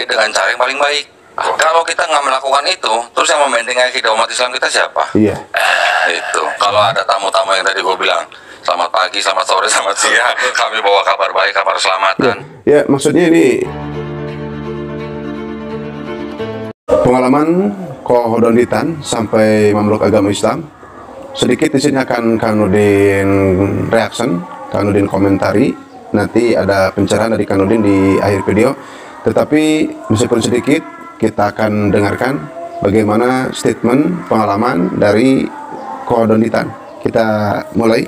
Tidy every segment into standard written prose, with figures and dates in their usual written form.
baik dengan cara yang paling baik. Kalau kita nggak melakukan itu, terus yang membanding akidah umat Islam kita siapa? Iya. Itu. Kalau ada tamu-tamu yang tadi gue bilang, selamat pagi, selamat sore, selamat siang, kami bawa kabar baik, kabar selamatan. Ya, maksudnya ini pengalaman Kohodonditan sampai memeluk agama Islam. Sedikit di sini akan Kang Nudin reaction, Kang Nudin komentari. Nanti ada pencerahan dari Kang Nudin di akhir video. Tetapi meskipun sedikit, kita akan dengarkan bagaimana statement pengalaman dari Kohodonditan. Kita mulai.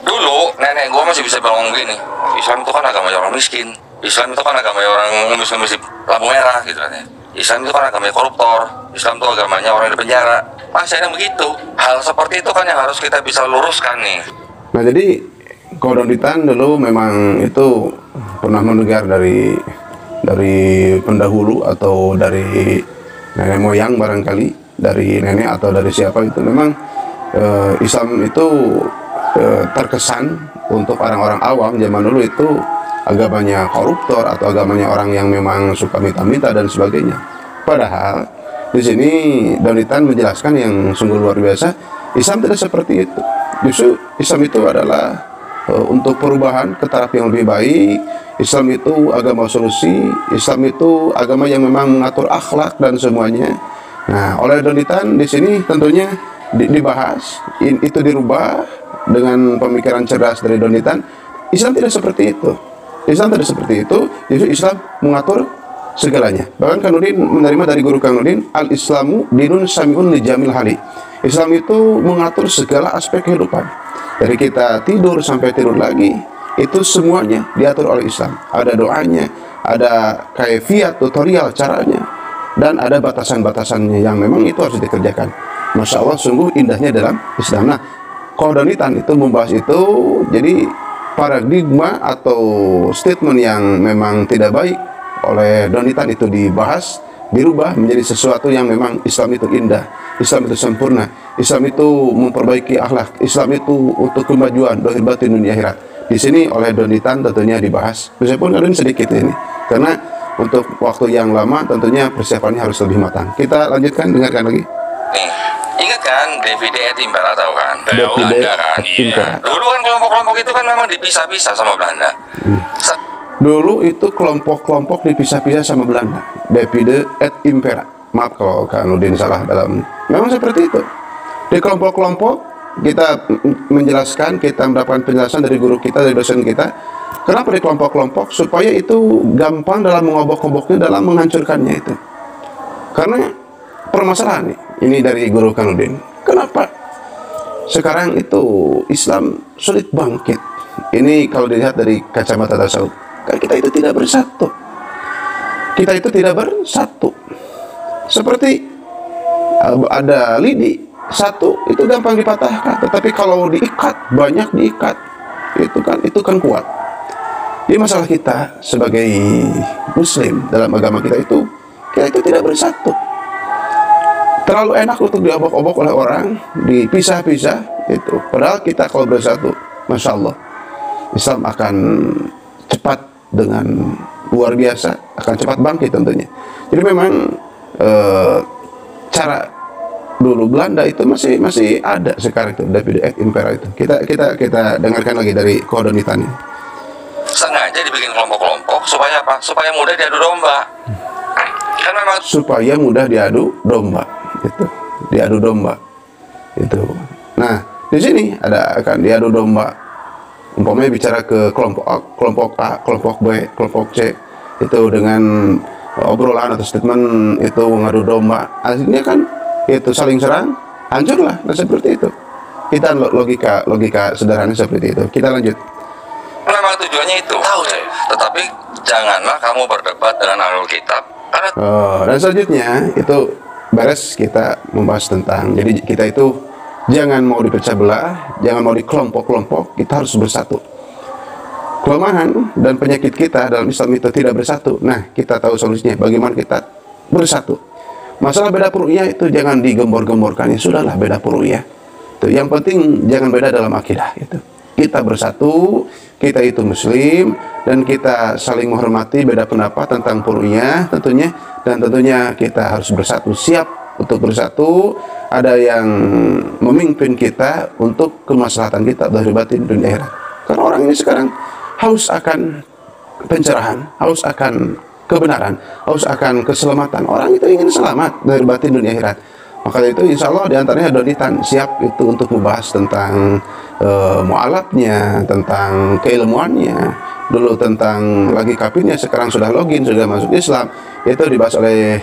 Dulu nenek gue masih bisa bilang gini, Islam itu kan agama orang miskin, Islam itu kan agama orang ngemis-ngemis di lampu merah gitu kan ya. Islam itu kan agama koruptor, Islam itu agamanya orang di penjara. Masih ada begitu. Hal seperti itu kan yang harus kita bisa luruskan nih. Nah, jadi Kohodonditan dulu memang itu pernah mendengar dari pendahulu atau dari nenek moyang barangkali, dari nenek atau dari siapa itu, memang Islam itu terkesan untuk orang-orang awam zaman dulu itu agamanya koruptor atau agamanya orang yang memang suka minta-minta dan sebagainya. Padahal di sini Donditan menjelaskan yang sungguh luar biasa, Islam tidak seperti itu. Justru Islam itu adalah untuk perubahan ke taraf yang lebih baik. Islam itu agama solusi, Islam itu agama yang memang mengatur akhlak dan semuanya. Nah, oleh Donditan di sini tentunya dibahas, itu dirubah dengan pemikiran cerdas dari Donditan. Islam tidak seperti itu. Islam tidak seperti itu. Justru Islam mengatur segalanya. Bahkan Kang Nudin menerima dari guru Kang Nudin, al-Islamu dinun sami'un li jamil hali. Islam itu mengatur segala aspek kehidupan. Dari kita tidur sampai tidur lagi, itu semuanya diatur oleh Islam. Ada doanya, ada kaifiat, tutorial caranya, dan ada batasan-batasannya yang memang itu harus dikerjakan. Masya Allah, sungguh indahnya dalam Islam. Nah, Kohodonditan itu membahas itu, jadi paradigma atau statement yang memang tidak baik oleh Donditan itu dibahas, dirubah menjadi sesuatu yang memang Islam itu indah, Islam itu sempurna, Islam itu memperbaiki akhlak, Islam itu untuk kemajuan dohir batin dunia akhirat. Di sini oleh Donditan tentunya dibahas, meskipun ada sedikit ini, karena untuk waktu yang lama tentunya persiapannya harus lebih matang. Kita lanjutkan, dengarkan lagi. Nih, ingat kan Davide et Impera, tahu kan? Davide kan? et Impera. Dulu kan kelompok-kelompok itu kan memang dipisah-pisah sama Belanda. Dulu itu kelompok-kelompok dipisah-pisah sama Belanda. Davide et Impera. Maaf kalau Kang Nudin salah dalam. Memang seperti itu. Di kelompok-kelompok kita menjelaskan, kita mendapatkan penjelasan dari guru kita, dari dosen kita. Kenapa di kelompok-kelompok? Supaya itu gampang dalam mengobok-oboknya, dalam menghancurkannya itu. Karena permasalahan ini dari guru Kang Nudin. Kenapa sekarang itu Islam sulit bangkit? Ini kalau dilihat dari kacamata tasawuf. Kan kita itu tidak bersatu. Kita itu tidak bersatu. Seperti ada lidi satu itu gampang dipatahkan, tetapi kalau diikat, banyak diikat, itu kan kuat. Jadi masalah kita sebagai Muslim dalam agama kita itu tidak bersatu. Terlalu enak untuk diobok-obok oleh orang, dipisah-pisah itu. Padahal kita kalau bersatu, Masya Allah, Islam akan cepat dengan luar biasa, akan cepat bangkit tentunya. Jadi memang cara dulu Belanda itu masih ada sekarang itu, Davide et Impera itu. Kita dengarkan lagi dari Kohodonditan ini. Sengaja dibikin kelompok-kelompok supaya apa? Supaya mudah diadu domba. Kan memang supaya mudah diadu domba. Itu. Diadu domba. Itu. Nah, di sini ada akan diadu domba. Umpamanya bicara ke kelompok A, kelompok B, kelompok C, itu dengan obrolan atau statement itu mengadu domba. Akhirnya kan itu saling serang, hancurlah. Nah, seperti itu. Kita logika sederhana seperti itu. Kita lanjut. Memang tujuannya itu. Tahu saya. Tetapi janganlah kamu berdebat dengan ahlul kitab. Karena dan selanjutnya itu beres kita membahas tentang, jadi kita itu jangan mau dipecah belah, jangan mau di kelompok-kelompok, kita harus bersatu. Kelemahan dan penyakit kita dalam Islam itu tidak bersatu. Nah, kita tahu solusinya, bagaimana kita bersatu. Masalah beda peru'yah itu jangan digembor-gemborkan, ya sudahlah beda peru'yah. Itu yang penting jangan beda dalam akidah itu. kita bersatu, kita itu muslim, dan kita saling menghormati beda pendapat tentang furu'iyah tentunya, dan tentunya kita harus bersatu, siap untuk bersatu. Ada yang memimpin kita untuk kemaslahatan kita dari batin dunia akhirat. Karena orang ini sekarang haus akan pencerahan, haus akan kebenaran, haus akan keselamatan. Orang itu ingin selamat dari batin dunia akhirat. Maka itu insya Allah diantaranya Donitan siap itu untuk membahas tentang mu'alafnya, tentang keilmuannya. Dulu tentang lagi kapirnya, sekarang sudah login, sudah masuk Islam. Itu dibahas oleh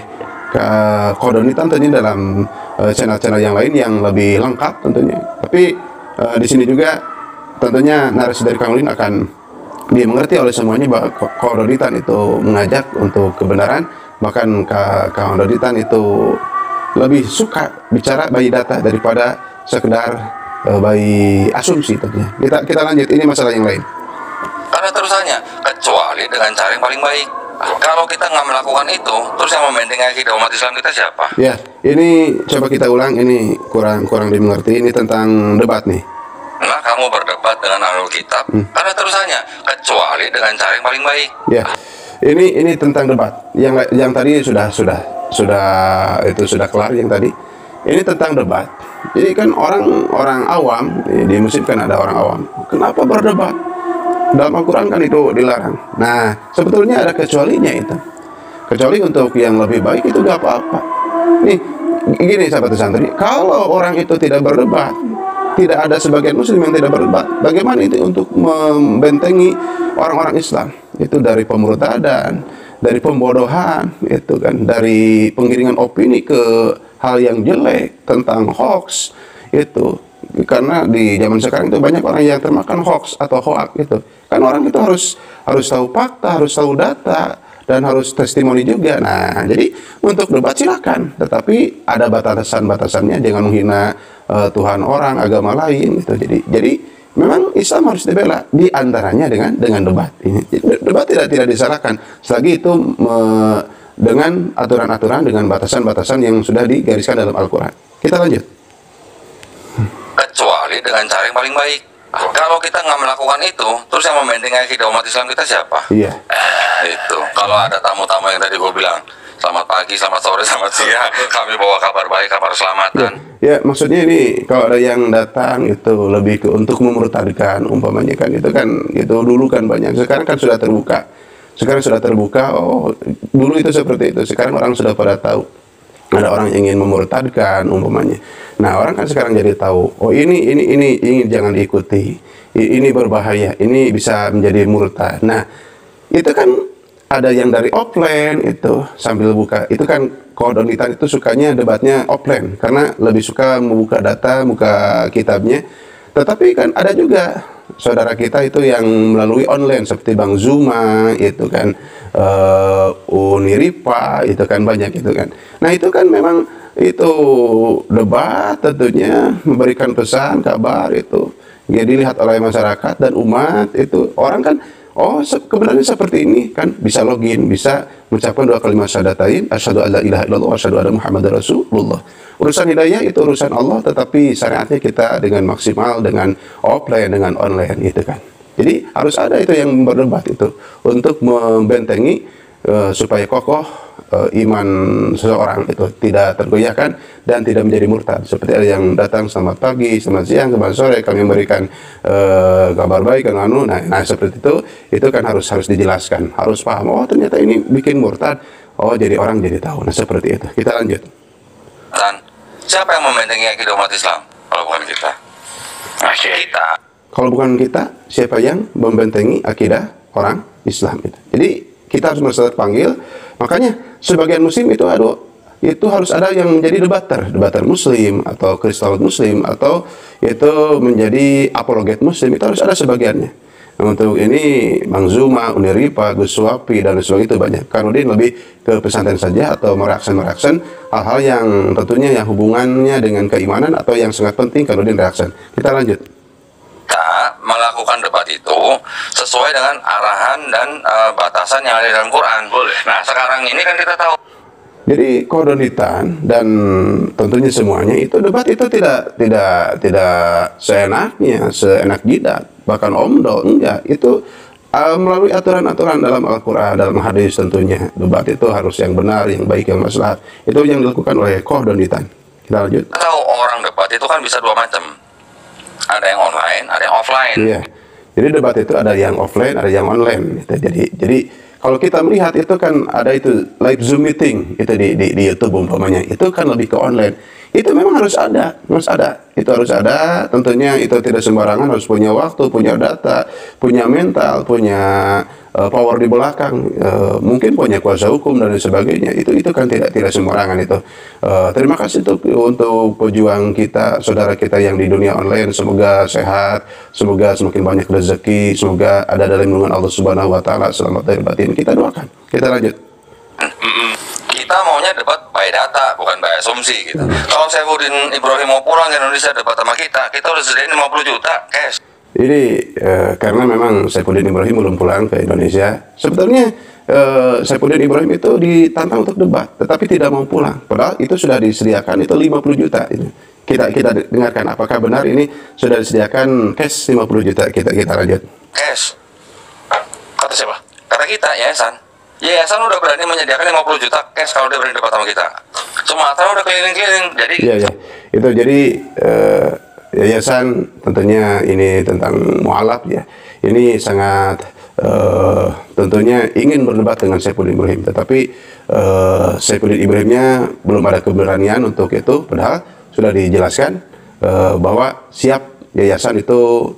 Donitan tentunya dalam channel-channel yang lain yang lebih lengkap tentunya. Tapi di sini juga tentunya narasi dari Kang Udin akan dimengerti oleh semuanya bahwa Donitan itu mengajak untuk kebenaran. Bahkan Kang Donitan itu lebih suka bicara by data daripada sekedar by asumsi tentunya. Kita lanjut, ini masalah yang lain. Karena terusannya, kecuali dengan cara yang paling baik. Kalau kita nggak melakukan itu, terus yang membentengi akidah umat Islam kita siapa? Ya, ini coba kita ulang, ini kurang dimengerti. Ini tentang debat nih. Nah, kamu berdebat dengan ahlul kitab. Karena terusannya, kecuali dengan cara yang paling baik. Ya, ini tentang debat. Yang tadi sudah kelar yang tadi. Ini tentang debat. Jadi kan orang awam di muslim kan ada orang awam. Kenapa berdebat? Dalam Al-Quran kan itu dilarang. Nah, sebetulnya ada kecualinya itu. Kecuali untuk yang lebih baik itu gak apa-apa. Nih, gini sahabat santri, kalau orang itu tidak berdebat, tidak ada sebagian muslim yang tidak berdebat, bagaimana itu untuk membentengi orang-orang Islam? Itu dari pemurtadan, dari pembodohan, itu kan, dari penggiringan opini ke hal yang jelek tentang hoax itu. Karena di zaman sekarang itu banyak orang yang termakan hoax atau hoak itu. Kan orang itu harus tahu fakta, harus tahu data, dan harus testimoni juga. Nah, jadi untuk debat silakan, tetapi ada batasan-batasannya, jangan menghina Tuhan orang, agama lain gitu. Jadi memang Islam harus dibela, di antaranya dengan debat. Ini debat tidak disalahkan selagi itu dengan aturan-aturan, dengan batasan-batasan yang sudah digariskan dalam Al-Quran. Kita lanjut. Kecuali dengan cara yang paling baik. Kalau kita nggak melakukan itu, terus yang membentengi akidah umat Islam kita siapa? Iya. Itu. Kalau ada tamu-tamu yang tadi gue bilang, selamat pagi, selamat sore, selamat siang, kami bawa kabar baik, kabar selamatan. Ya, maksudnya ini kalau ada yang datang itu lebih ke untuk memurtadkan umpamanya kan, itu dulu kan banyak. Sekarang kan sudah terbuka. Oh, dulu itu seperti itu. Sekarang orang sudah pada tahu. Ada orang yang ingin memurtadkan umpamanya. Nah, orang kan sekarang jadi tahu, oh ini jangan diikuti. Ini berbahaya, ini bisa menjadi murtad. Nah, itu kan ada yang dari offline itu sambil buka. Itu kan Donitan itu sukanya debatnya offline karena lebih suka membuka data, buka kitabnya. Tetapi kan ada juga saudara kita itu yang melalui online seperti Bang Zuma itu kan, Uniripa itu kan banyak itu kan. Nah, itu kan memang itu debat tentunya memberikan pesan, kabar itu. Jadi dilihat oleh masyarakat dan umat itu, orang kan kebenarannya seperti ini kan, bisa login, bisa mengucapkan dua kalimat syahadatain, asyhadu alla ilaha illallah wa asyhadu anna muhammadar rasulullah. Urusan hidayah itu urusan Allah, tetapi syariatnya kita dengan maksimal, dengan offline, dengan online gitu kan. Jadi harus ada itu yang berdebat itu untuk membentengi supaya kokoh iman seseorang itu tidak tergoyahkan dan tidak menjadi murtad. Seperti ada yang datang selamat pagi, selamat siang, selamat sore, kami memberikan kabar baik kan nah seperti itu kan harus dijelaskan, harus paham, oh ternyata ini bikin murtad, oh jadi orang jadi tahu. Nah seperti itu. Kita lanjut. Dan siapa yang membentengi akidah umat Islam? Kalau bukan kita. Kita. Kalau bukan kita, siapa yang membentengi akidah orang Islam itu? Jadi kita harus merasa terpanggil. Makanya sebagian muslim itu harus ada yang menjadi debater muslim atau kristal muslim atau itu menjadi apologet muslim, itu harus ada sebagiannya. Nah, untuk ini Bang Zuma, Uniripa, Gus Wapi dan sebagainya itu banyak. Karena dia lebih ke pesantren saja atau meraksan hal-hal yang tentunya yang hubungannya dengan keimanan atau yang sangat penting kalau dia meraksan. Kita lanjut. Kita melakukan debat itu sesuai dengan arahan dan batasan yang ada dalam Quran. Boleh. Nah, sekarang ini kan kita tahu Jadi koordinitan dan tentunya semuanya itu debat itu tidak seenak jidat, bahkan omdol enggak. Itu melalui aturan-aturan dalam Al-Qur'an, dalam hadis tentunya. Debat itu harus yang benar, yang baik, yang maslahat. Itu yang dilakukan oleh koordinitan. Kita lanjut. Tahu orang debat itu kan bisa dua macam. Ada yang online, ada yang offline. Iya. Jadi debat itu ada yang offline, ada yang online. Gitu. Jadi kalau kita melihat itu kan ada itu live Zoom meeting itu di YouTube umpamanya. Itu kan lebih ke online. Itu memang harus ada. Itu harus ada. Tentunya itu tidak sembarangan, harus punya waktu, punya data, punya mental, punya power di belakang, mungkin punya kuasa hukum dan sebagainya. Itu kan tidak sembarangan itu. Terima kasih untuk pejuang kita, saudara kita yang di dunia online. Semoga sehat, semoga semakin banyak rezeki, semoga ada dalam lindungan Allah Subhanahu wa taala, selamat lahir batin. Kita doakan. Kita lanjut. Kita maunya debat by data, bukan by asumsi gitu. Kalau Saifuddin Ibrahim mau pulang ke Indonesia debat sama kita udah sediain 50 juta cash. Jadi karena memang Saifuddin Ibrahim belum pulang ke Indonesia. Sebetulnya Saifuddin Ibrahim itu ditantang untuk debat, tetapi tidak mau pulang. Padahal itu sudah disediakan itu 50 juta. Ini. Kita dengarkan apakah benar ini sudah disediakan cash 50 juta. Kita lanjut. Cash. Kata siapa? Kata kita, Yayasan. Yayasan udah berani menyediakan 50 juta cash kalau dia berani debat sama kita. Sumatera udah keliling-keliling. Jadi Iya. Itu jadi yayasan tentunya ini tentang mualaf ya. Ini sangat tentunya ingin berdebat dengan Saifuddin Ibrahim, tetapi Saifuddin Ibrahimnya belum ada keberanian untuk itu, padahal sudah dijelaskan bahwa siap yayasan itu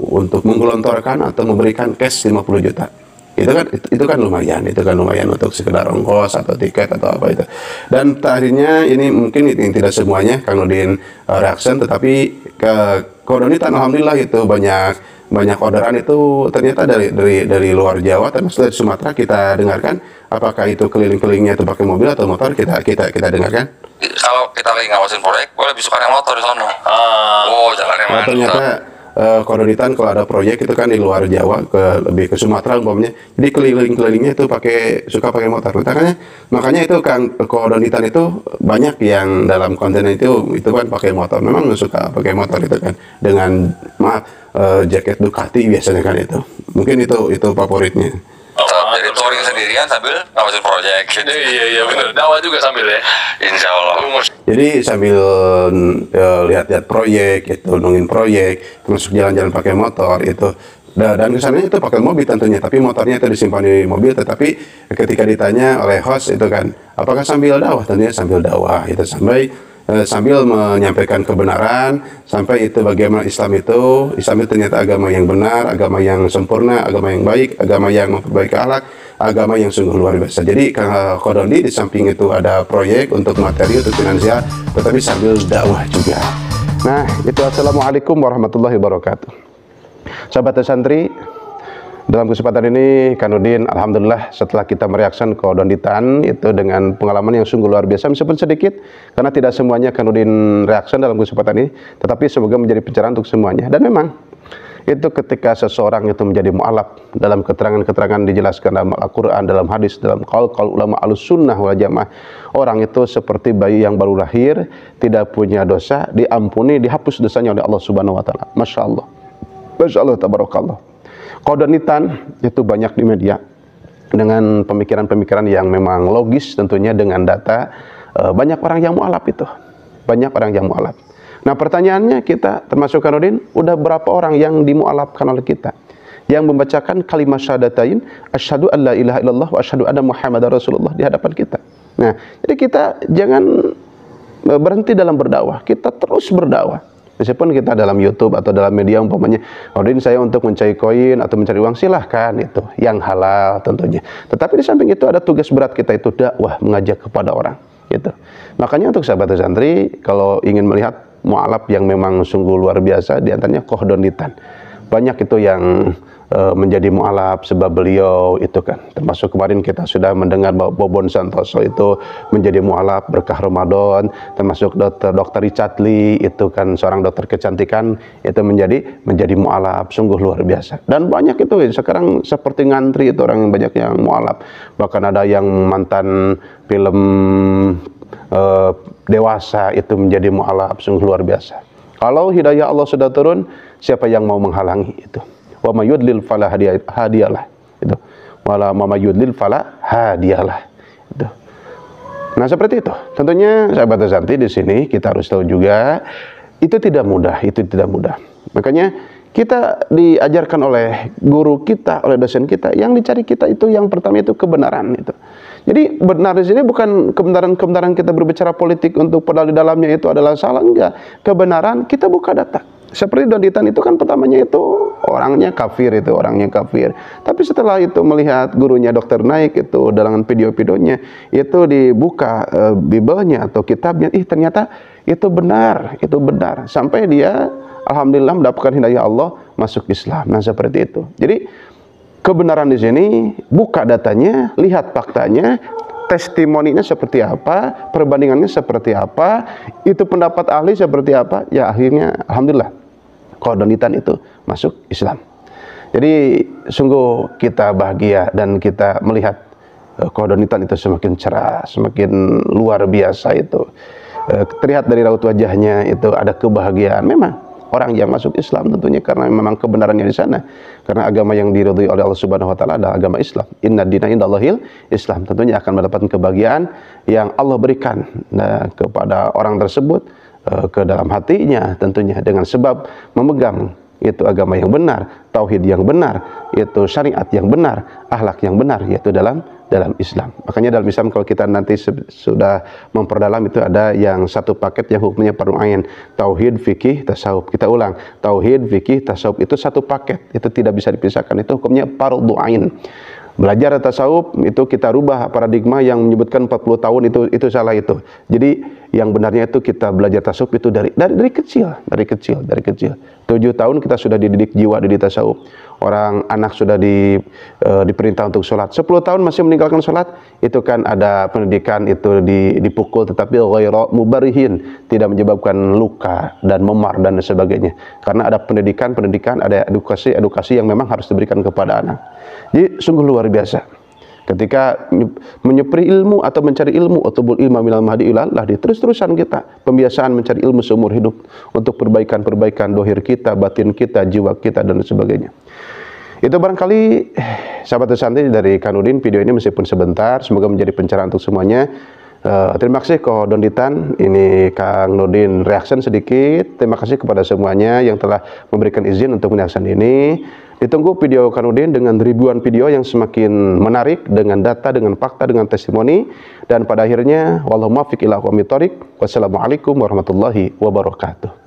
untuk menggelontorkan atau memberikan cash 50 juta. Itu kan lumayan untuk sekedar ongkos atau tiket atau apa itu. Dan akhirnya ini mungkin tidak semuanya Kang Nurdin reaction, tetapi ke koordinitan alhamdulillah itu banyak orderan itu ternyata dari luar Jawa, termasuk dari Sumatera. Kita dengarkan apakah itu keliling-kelilingnya itu pakai mobil atau motor. Kita dengarkan. kalau kita lagi ngawasin proyek, boleh besukan yang motor di sono. Jalannya Nah, mantap. ternyata koordinitan kalau ada proyek itu kan di luar Jawa, lebih ke Sumatera umpamanya. Jadi keliling-kelilingnya itu suka pakai motor. Makanya itu kan koordinitan itu banyak yang dalam konten itu kan pakai motor. Memang suka pakai motor itu kan dengan jaket Ducati biasanya kan itu. Mungkin itu favoritnya. Jadi touring sendirian sambil ngawasin proyek gitu. Iya benar. Dakwah juga sambil ya. Insya Allah. Jadi sambil lihat-lihat proyek, itu nungguin proyek, termasuk jalan-jalan pakai motor itu. Dan kesannya itu pakai mobil tentunya, tapi motornya itu disimpan di mobil. Tetapi ketika ditanya oleh host itu kan, apakah sambil dakwah? Tentunya sambil dakwah. Itu sambil menyampaikan kebenaran, sampai itu bagaimana Islam itu ternyata agama yang benar, agama yang sempurna, agama yang baik, agama yang memperbaiki akhlak, agama yang sungguh luar biasa. Jadi Kodondi di samping itu ada proyek untuk materi, untuk finansial, tetapi sambil dakwah juga. Nah, itu assalamualaikum warahmatullahi wabarakatuh. Sahabat santri, dalam kesempatan ini Kang Nurdin alhamdulillah setelah kita mereaction koordinitan itu dengan pengalaman yang sungguh luar biasa, meskipun sedikit karena tidak semuanya Kang Nurdin reaction dalam kesempatan ini, tetapi semoga menjadi pencerahan untuk semuanya. Dan memang itu ketika seseorang itu menjadi mu'alaf, dalam keterangan-keterangan dijelaskan dalam Al-Quran, dalam hadis, dalam qaul ulama Ahlussunnah wal Jamaah, orang itu seperti bayi yang baru lahir, tidak punya dosa, diampuni, dihapus dosanya oleh Allah Subhanahu wa taala. Masya Allah, tabarakallah. Koordinitan itu banyak di media dengan pemikiran-pemikiran yang memang logis, tentunya dengan data. Banyak orang yang mu'alaf itu, banyak orang yang mu'alaf. Nah, pertanyaannya kita termasuk Kang Nurdin, udah berapa orang yang dimu'alafkan oleh kita, yang membacakan kalimat syahadatain, asyhadu an la ilaha illallah wa asyhadu anna muhammadar rasulullah di hadapan kita. Nah, jadi kita jangan berhenti dalam berdakwah, kita terus berdakwah. Meskipun kita dalam YouTube atau dalam media umpamanya, Nurdin saya untuk mencari koin atau mencari uang, silahkan, itu yang halal tentunya. Tetapi di samping itu ada tugas berat kita, itu dakwah, mengajak kepada orang gitu. Makanya untuk sahabat santri, kalau ingin melihat mu'alaf yang memang sungguh luar biasa, diantaranya koordinitan. banyak itu yang menjadi mualaf sebab beliau itu kan, termasuk kemarin kita sudah mendengar bahwa Bobon Santoso itu menjadi mualaf berkah Ramadan, termasuk Dr. Richard Lee itu kan seorang dokter kecantikan itu menjadi mualaf, sungguh luar biasa. Dan banyak itu sekarang seperti ngantri itu orang yang banyak yang mualaf, bahkan ada yang mantan film dewasa itu menjadi mualaf, sungguh luar biasa. Kalau hidayah Allah sudah turun, siapa yang mau menghalangi itu? Wa may yudlil fala hadiyalah. Itu. Wala may yudlil fala hadiyalah. Itu. Nah, seperti itu. Tentunya sahabat Ashanti di sini kita harus tahu juga itu tidak mudah, Makanya kita diajarkan oleh guru kita, oleh dosen kita, yang dicari kita itu yang pertama itu kebenaran itu. Jadi benar di sini bukan kebenaran kita berbicara politik untuk padahal di dalamnya itu adalah salah, enggak. Kebenaran kita buka data. Seperti Don Ditan itu kan pertamanya itu orangnya kafir. Tapi setelah itu melihat gurunya Dokter Naik itu dalam video-videonya itu dibuka Biblenya atau kitabnya, ternyata itu benar. Sampai dia alhamdulillah mendapatkan hidayah Allah masuk Islam. Nah, seperti itu. Jadi kebenaran di sini buka datanya, lihat faktanya, testimoninya seperti apa, perbandingannya seperti apa, itu pendapat ahli seperti apa, ya akhirnya alhamdulillah Don Ditan itu masuk Islam. Jadi sungguh kita bahagia dan kita melihat Don Ditan itu semakin cerah, semakin luar biasa itu. Terlihat dari raut wajahnya itu ada kebahagiaan. Memang orang yang masuk Islam tentunya karena memang kebenarannya di sana. Karena agama yang diridhoi oleh Allah Subhanahu wa taala adalah agama Islam. Inna dina indallahil Islam. Tentunya akan mendapatkan kebahagiaan yang Allah berikan kepada orang tersebut ke dalam hatinya, tentunya dengan sebab memegang itu agama yang benar, tauhid yang benar, itu syariat yang benar, akhlak yang benar, yaitu dalam Islam. Makanya dalam Islam kalau kita nanti sudah memperdalam itu ada yang satu paket yang hukumnya fardu ain, tauhid, fikih, tasawuf. Kita ulang, tauhid, fikih, tasawuf itu satu paket, itu tidak bisa dipisahkan, itu hukumnya fardu ain. Belajar tasawuf itu kita rubah paradigma yang menyebutkan 40 tahun itu salah itu. Jadi yang benarnya itu kita belajar tasawuf itu dari kecil. 7 tahun kita sudah dididik jiwa di tasawuf. Orang anak sudah diperintah untuk sholat. 10 tahun masih meninggalkan sholat, itu kan ada pendidikan itu dipukul tetapi ghairu mubarihin, tidak menyebabkan luka dan memar dan sebagainya. Karena ada pendidikan, ada edukasi yang memang harus diberikan kepada anak. Jadi sungguh luar biasa. Ketika menyepri ilmu atau mencari ilmu, utubul ilma minal mahdi ilal lahdi, terus-terusan kita pembiasaan mencari ilmu seumur hidup untuk perbaikan dohir kita, batin kita, jiwa kita dan sebagainya. Itu barangkali sahabat Ashanti dari Kang Nurdin, video ini meskipun sebentar, semoga menjadi pencerahan untuk semuanya. Terima kasih Don Ditan, ini Kang Nurdin reaction sedikit. Terima kasih kepada semuanya yang telah memberikan izin untuk menyaksikan ini. Ditunggu video Kang Nurdin dengan ribuan video yang semakin menarik dengan data, dengan fakta, dengan testimoni. Dan pada akhirnya wallahu muwaffiq ila aqwamit thoriq. Wassalamualaikum warahmatullahi wabarakatuh.